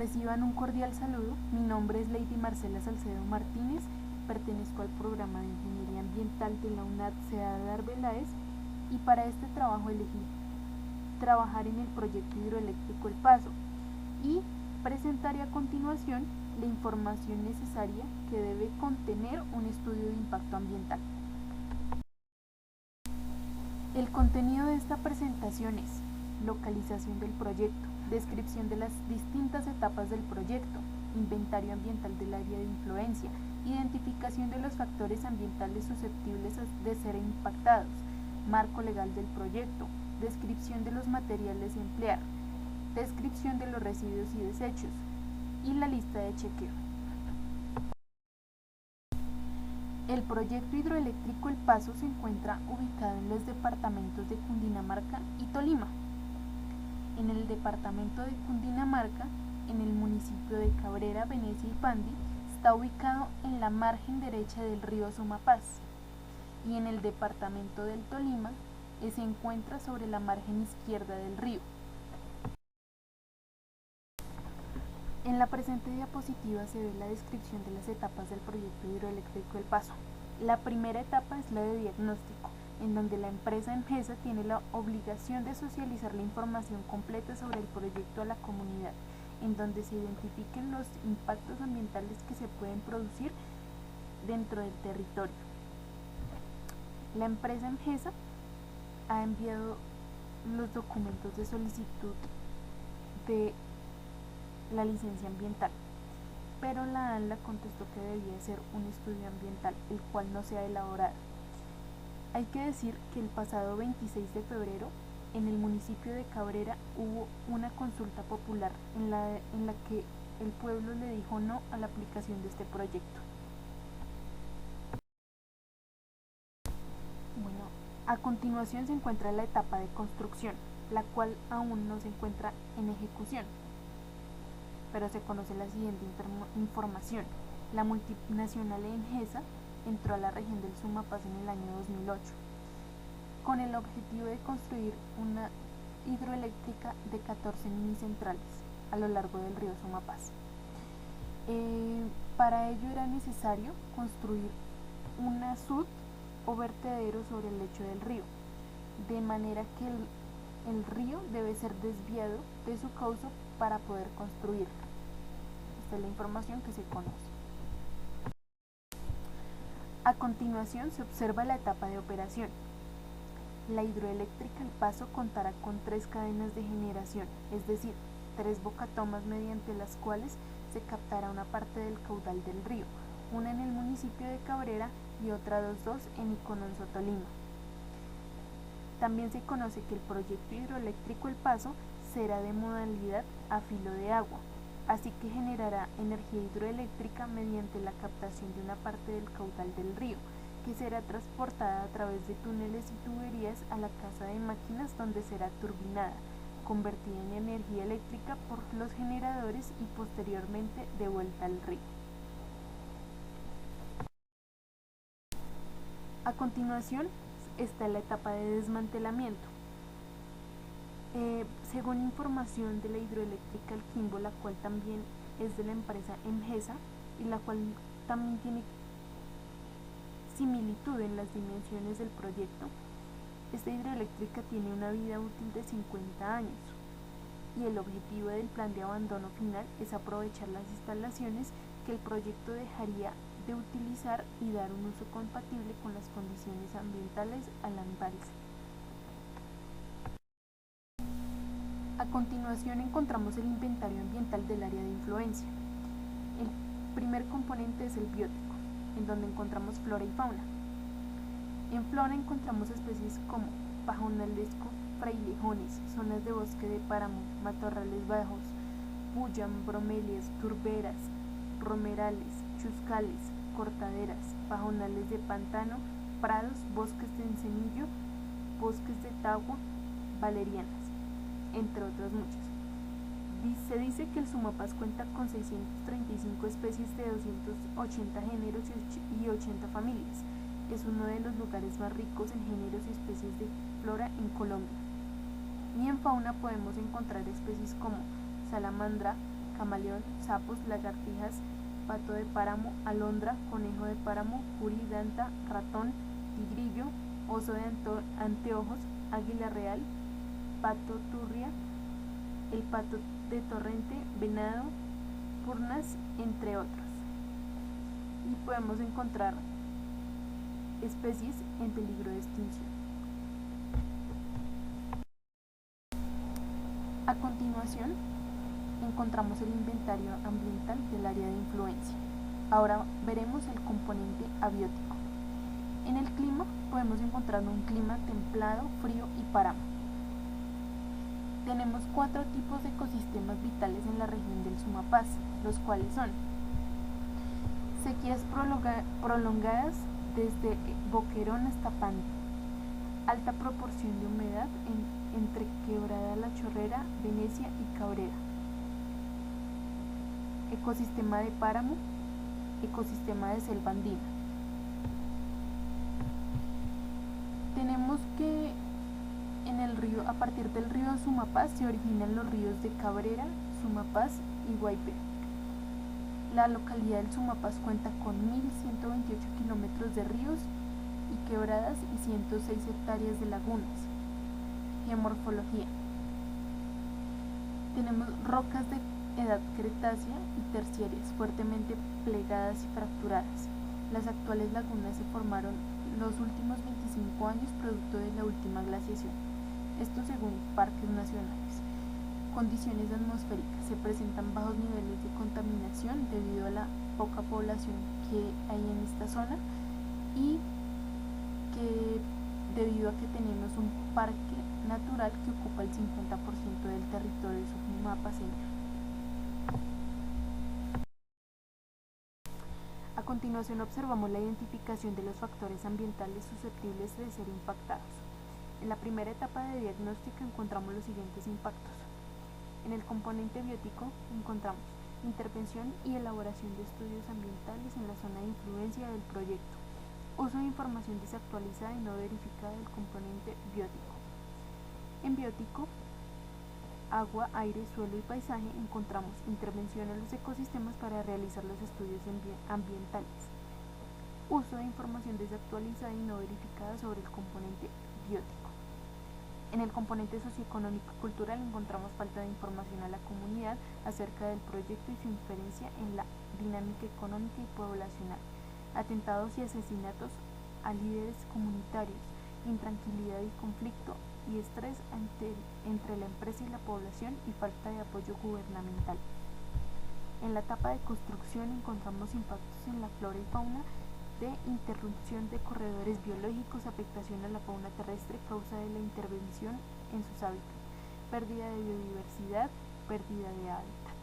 Reciban un cordial saludo. Mi nombre es Lady Marcela Salcedo Martínez. Pertenezco al programa de Ingeniería Ambiental de la UNAD CEA de Arbeláez y para este trabajo elegí trabajar en el proyecto hidroeléctrico El Paso y presentaré a continuación la información necesaria que debe contener un estudio de impacto ambiental. El contenido de esta presentación es localización del proyecto, descripción de las distintas etapas del proyecto, inventario ambiental del área de influencia, identificación de los factores ambientales susceptibles de ser impactados, marco legal del proyecto, descripción de los materiales a emplear, descripción de los residuos y desechos y la lista de chequeo. El proyecto hidroeléctrico El Paso se encuentra ubicado en los departamentos de Cundinamarca y Tolima. En el departamento de Cundinamarca, en el municipio de Cabrera, Venecia y Pandi, está ubicado en la margen derecha del río Sumapaz, y en el departamento del Tolima se encuentra sobre la margen izquierda del río. En la presente diapositiva se ve la descripción de las etapas del proyecto hidroeléctrico El Paso. La primera etapa es la de diagnóstico, en donde la empresa EMGESA tiene la obligación de socializar la información completa sobre el proyecto a la comunidad, en donde se identifiquen los impactos ambientales que se pueden producir dentro del territorio. La empresa EMGESA ha enviado los documentos de solicitud de la licencia ambiental, pero la ANLA contestó que debía ser un estudio ambiental, el cual no se ha elaborado. Hay que decir que el pasado 26 de febrero en el municipio de Cabrera hubo una consulta popular en la que el pueblo le dijo no a la aplicación de este proyecto. Bueno, a continuación se encuentra la etapa de construcción, la cual aún no se encuentra en ejecución, pero se conoce la siguiente información. La multinacional EMGESA entró a la región del Sumapaz en el año 2008 con el objetivo de construir una hidroeléctrica de 14 minicentrales a lo largo del río Sumapaz. Para ello era necesario construir una SUD o vertedero sobre el lecho del río, de manera que el río debe ser desviado de su cauce para poder construir. Esta es la información que se conoce. A continuación se observa la etapa de operación. La hidroeléctrica El Paso contará con 3 cadenas de generación, es decir, 3 bocatomas mediante las cuales se captará una parte del caudal del río, una en el municipio de Cabrera y otras dos en Icononso, Tolima. También se conoce que el proyecto hidroeléctrico El Paso será de modalidad a filo de agua, así que generará energía hidroeléctrica mediante la captación de una parte del caudal del río, que será transportada a través de túneles y tuberías a la casa de máquinas donde será turbinada, convertida en energía eléctrica por los generadores y posteriormente devuelta al río. A continuación está la etapa de desmantelamiento. Según información de la hidroeléctrica El Quimbo, la cual también es de la empresa EMGESA y la cual también tiene similitud en las dimensiones del proyecto, esta hidroeléctrica tiene una vida útil de 50 años y el objetivo del plan de abandono final es aprovechar las instalaciones que el proyecto dejaría de utilizar y dar un uso compatible con las condiciones ambientales al embalse. A continuación encontramos el inventario ambiental del área de influencia. El primer componente es el biótico, en donde encontramos flora y fauna. En flora encontramos especies como pajonalesco, frailejones, zonas de bosque de páramo, matorrales bajos, puyam, bromelias, turberas, romerales, chuscales, cortaderas, pajonales de pantano, prados, bosques de encenillo, bosques de tagua, valerianas, entre otras muchas. Se dice que el Sumapaz cuenta con 635 especies de 280 géneros y 80 familias. Es uno de los lugares más ricos en géneros y especies de flora en Colombia. Y en fauna podemos encontrar especies como salamandra, camaleón, sapos, lagartijas, pato de páramo, alondra, conejo de páramo, curí, danta, ratón, tigrillo, oso de anteojos, águila real, pato turria, el pato de torrente, venado, purnas, entre otros. Y podemos encontrar especies en peligro de extinción. A continuación, encontramos el inventario ambiental del área de influencia. Ahora veremos el componente abiótico. En el clima podemos encontrar un clima templado, frío y páramo. Tenemos 4 tipos de ecosistemas vitales en la región del Sumapaz, los cuales son sequías prolongadas desde Boquerón hasta Pando, alta proporción de humedad entre Quebrada La Chorrera, Venecia y Cabrera, ecosistema de páramo, ecosistema de selva andina. Tenemos que en el río, a partir del río Sumapaz se originan los ríos de Cabrera, Sumapaz y Guaipé. La localidad del Sumapaz cuenta con 1.128 kilómetros de ríos y quebradas y 106 hectáreas de lagunas. Geomorfología. Tenemos rocas de edad cretácea y terciarias fuertemente plegadas y fracturadas. Las actuales lagunas se formaron los últimos 25 años producto de la última glaciación. Esto según parques nacionales. Condiciones atmosféricas. Se presentan bajos niveles de contaminación debido a la poca población que hay en esta zona y que debido a que tenemos un parque natural que ocupa el 50% del territorio sumapaceño. A continuación observamos la identificación de los factores ambientales susceptibles de ser impactados. En la primera etapa de diagnóstico encontramos los siguientes impactos. En el componente biótico encontramos intervención y elaboración de estudios ambientales en la zona de influencia del proyecto, uso de información desactualizada y no verificada del componente biótico. En biótico, agua, aire, suelo y paisaje encontramos intervención en los ecosistemas para realizar los estudios ambientales, uso de información desactualizada y no verificada sobre el componente biótico. En el componente socioeconómico y cultural encontramos falta de información a la comunidad acerca del proyecto y su inferencia en la dinámica económica y poblacional, atentados y asesinatos a líderes comunitarios, intranquilidad y conflicto y estrés entre la empresa y la población y falta de apoyo gubernamental. En la etapa de construcción encontramos impactos en la flora y fauna de interrupción de corredores biológicos, afectación a la fauna terrestre, causa de la intervención en sus hábitats, pérdida de biodiversidad, pérdida de hábitat.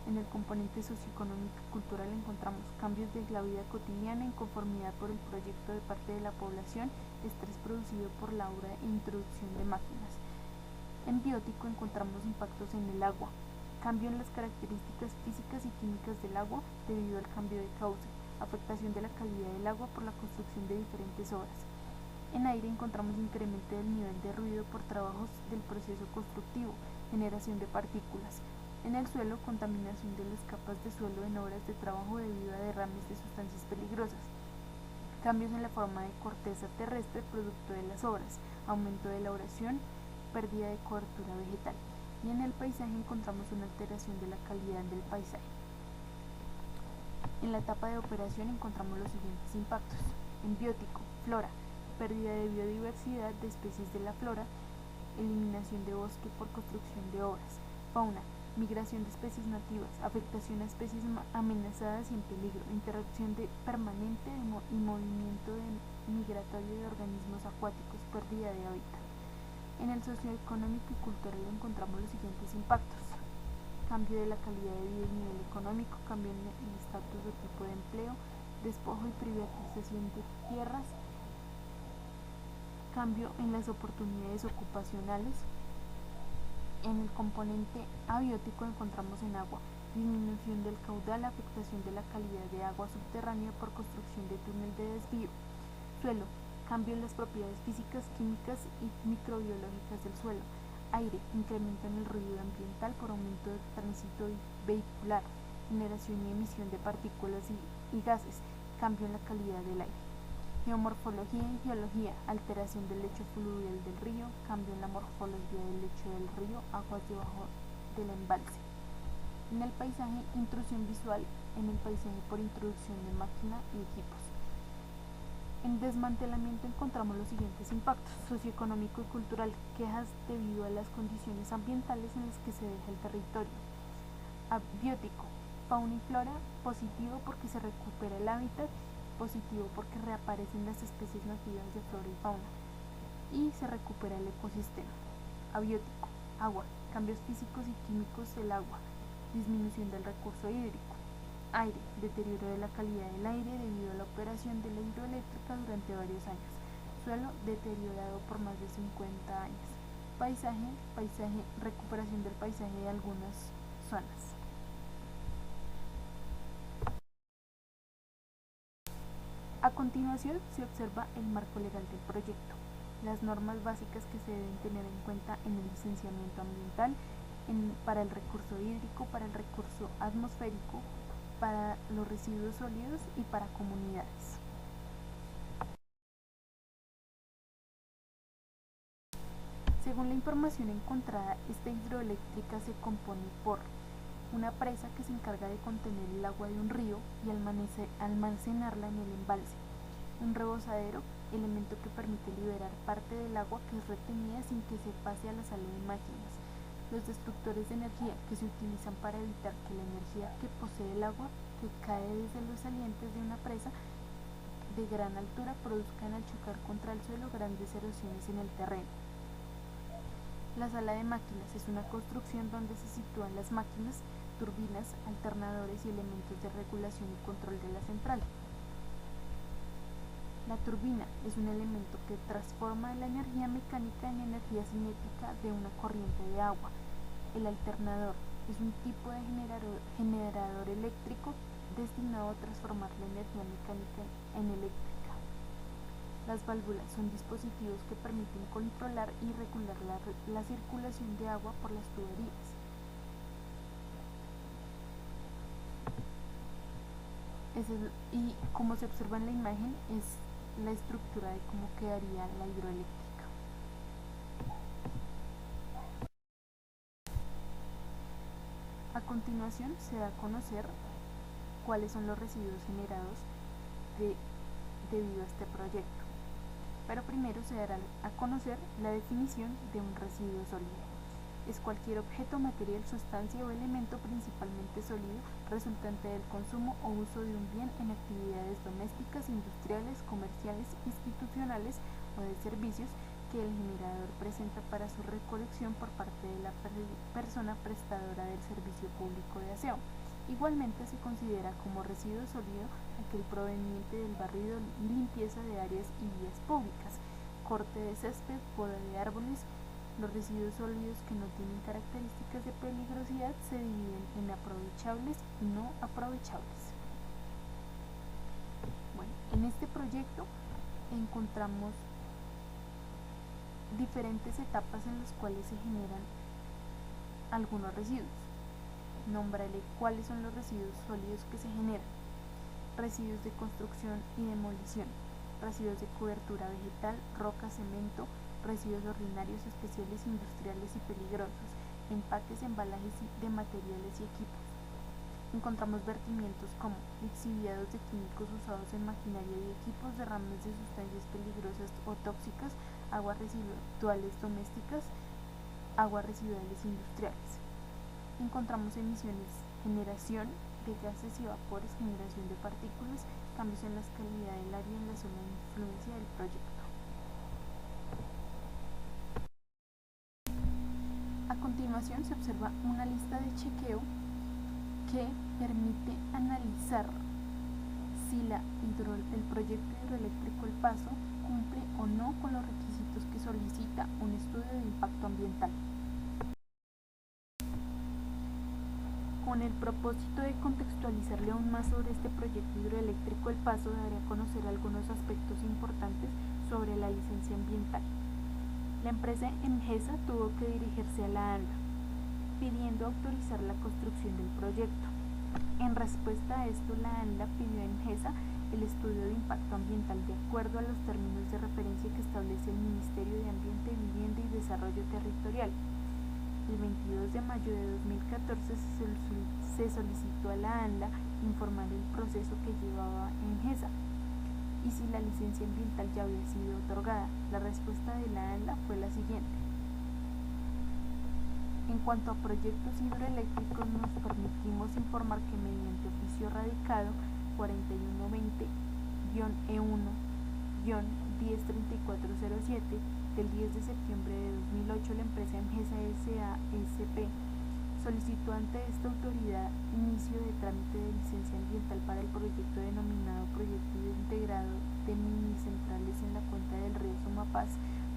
En el componente socioeconómico y cultural encontramos cambios de la vida cotidiana, inconformidad por el proyecto de parte de la población, estrés producido por la obra e introducción de máquinas. En biótico encontramos impactos en el agua, cambio en las características físicas y químicas del agua debido al cambio de cauce, afectación de la calidad del agua por la construcción de diferentes obras. En aire encontramos incremento del nivel de ruido por trabajos del proceso constructivo, generación de partículas. En el suelo, contaminación de las capas de suelo en obras de trabajo debido a derrames de sustancias peligrosas. Cambios en la forma de corteza terrestre producto de las obras, aumento de la oración, pérdida de cobertura vegetal. Y en el paisaje encontramos una alteración de la calidad del paisaje. En la etapa de operación encontramos los siguientes impactos. En biótico, flora, pérdida de biodiversidad de especies de la flora, eliminación de bosque por construcción de obras. Fauna, migración de especies nativas, afectación a especies amenazadas y en peligro, interrupción permanente y movimiento migratorio de organismos acuáticos, pérdida de hábitat. En el socioeconómico y cultural encontramos los siguientes impactos. Cambio de la calidad de vida y nivel económico, cambio en el estatus o tipo de empleo, despojo y privatización de tierras, cambio en las oportunidades ocupacionales. En el componente abiótico encontramos en agua, disminución del caudal, afectación de la calidad de agua subterránea por construcción de túnel de desvío. Suelo, cambio en las propiedades físicas, químicas y microbiológicas del suelo, Aire, incremento en el ruido ambiental por aumento del tránsito vehicular, generación y emisión de partículas y gases, cambio en la calidad del aire. Geomorfología y geología, alteración del lecho fluvial del río, cambio en la morfología del lecho del río, aguas debajo del embalse. En el paisaje, intrusión visual en el paisaje por introducción de máquina y equipos. En desmantelamiento encontramos los siguientes impactos: socioeconómico y cultural, quejas debido a las condiciones ambientales en las que se deja el territorio. Abiótico, fauna y flora, positivo porque se recupera el hábitat, positivo porque reaparecen las especies nativas de flora y fauna y se recupera el ecosistema. Abiótico, agua, cambios físicos y químicos del agua, disminución del recurso hídrico. Aire, deterioro de la calidad del aire debido a la operación de la hidroeléctrica durante varios años. Suelo, deteriorado por más de 50 años. Paisaje, recuperación del paisaje de algunas zonas. A continuación se observa el marco legal del proyecto, las normas básicas que se deben tener en cuenta en el licenciamiento ambiental, para el recurso hídrico, para el recurso atmosférico, para los residuos sólidos y para comunidades. Según la información encontrada, esta hidroeléctrica se compone por una presa que se encarga de contener el agua de un río y almacenarla en el embalse, un rebosadero, elemento que permite liberar parte del agua que es retenida sin que se pase a la sala de máquinas, los destructores de energía que se utilizan para evitar que la energía que posee el agua que cae desde los salientes de una presa de gran altura produzcan al chocar contra el suelo grandes erosiones en el terreno. La sala de máquinas es una construcción donde se sitúan las máquinas, turbinas, alternadores y elementos de regulación y control de la central. La turbina es un elemento que transforma la energía mecánica en energía cinética de una corriente de agua. El alternador es un tipo de generador eléctrico destinado a transformar la energía mecánica en eléctrica. Las válvulas son dispositivos que permiten controlar y regular la circulación de agua por las tuberías. Y como se observa en la imagen, es la estructura de cómo quedaría la hidroeléctrica. A continuación se da a conocer cuáles son los residuos generados debido a este proyecto. Pero primero se dará a conocer la definición de un residuo sólido. Es cualquier objeto, material, sustancia o elemento principalmente sólido resultante del consumo o uso de un bien en actividades domésticas, industriales, comerciales, institucionales o de servicios que el generador presenta para su recolección por parte de la persona prestadora del servicio público de aseo. Igualmente se considera como residuo sólido aquel proveniente del barrido y limpieza de áreas y vías públicas, corte de césped, poda de árboles. Los residuos sólidos que no tienen características de peligrosidad se dividen en aprovechables y no aprovechables. Bueno, en este proyecto encontramos diferentes etapas en las cuales se generan algunos residuos. Nómbrale cuáles son los residuos sólidos que se generan. Residuos de construcción y demolición, residuos de cobertura vegetal, roca, cemento, residuos ordinarios, especiales, industriales y peligrosos, empaques, embalajes de materiales y equipos. Encontramos vertimientos como lixiviados de químicos usados en maquinaria y equipos, derrames de sustancias peligrosas o tóxicas, aguas residuales domésticas, aguas residuales industriales. Encontramos emisiones, generación de gases y vapores, generación de partículas, cambios en la calidad del aire en la zona de influencia del proyecto. A continuación se observa una lista de chequeo que permite analizar si el proyecto hidroeléctrico El Paso cumple o no con los requisitos que solicita un estudio de impacto ambiental. Con el propósito de contextualizarle aún más sobre este proyecto hidroeléctrico El Paso, daré a conocer algunos aspectos importantes sobre la licencia ambiental. La empresa Engesa tuvo que dirigirse a la ANLA, pidiendo autorizar la construcción del proyecto. En respuesta a esto, la ANLA pidió a Engesa el estudio de impacto ambiental de acuerdo a los términos de referencia que establece el Ministerio de Ambiente, Vivienda y Desarrollo Territorial. El 22 de mayo de 2014 se solicitó a la ANLA informar el proceso que llevaba Engesa y si la licencia ambiental ya había sido otorgada. La respuesta de la ANLA fue la siguiente. En cuanto a proyectos hidroeléctricos, nos permitimos informar que mediante oficio radicado 4120-E1-103407 del 10 de septiembre de 2008, la empresa Engesa S.A.S.P. solicitó ante esta autoridad inicio de trámite de licencia ambiental para el proyecto denominado Proyecto Integrado de Minicentrales en la cuenca del río Sumapaz,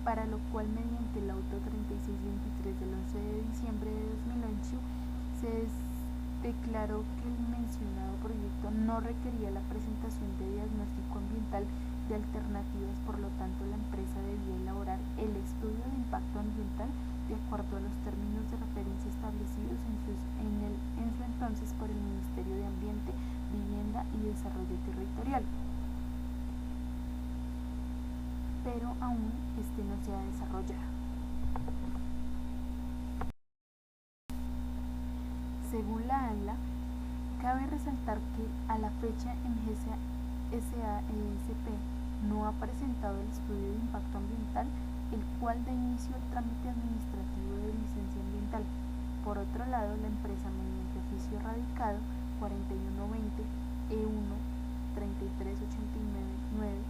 para lo cual mediante el auto 3623 del 11 de diciembre de 2008 se declaró que el mencionado proyecto no requería la presentación de diagnóstico ambiental de alternativas, por lo tanto la empresa debía elaborar el estudio de impacto ambiental de acuerdo a los términos de referencia establecidos en su entonces por el Ministerio de Ambiente, Vivienda y Desarrollo Territorial. Pero aún este no se ha desarrollado. Según la ANLA, cabe resaltar que a la fecha Engesa S.A.S.P. no ha presentado el estudio de impacto ambiental, el cual da inicio al trámite administrativo de licencia ambiental. Por otro lado, la empresa, mediante oficio radicado 4120-E1-33899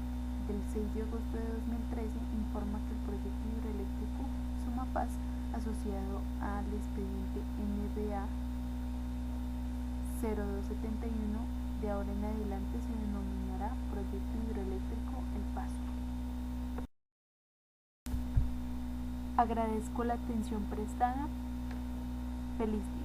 del 6 de agosto de 2013, informa que el proyecto hidroeléctrico Sumapaz, asociado al expediente NBA 0271, de ahora en adelante se denominará Proyecto Hidroeléctrico El Paso. Agradezco la atención prestada. Feliz día.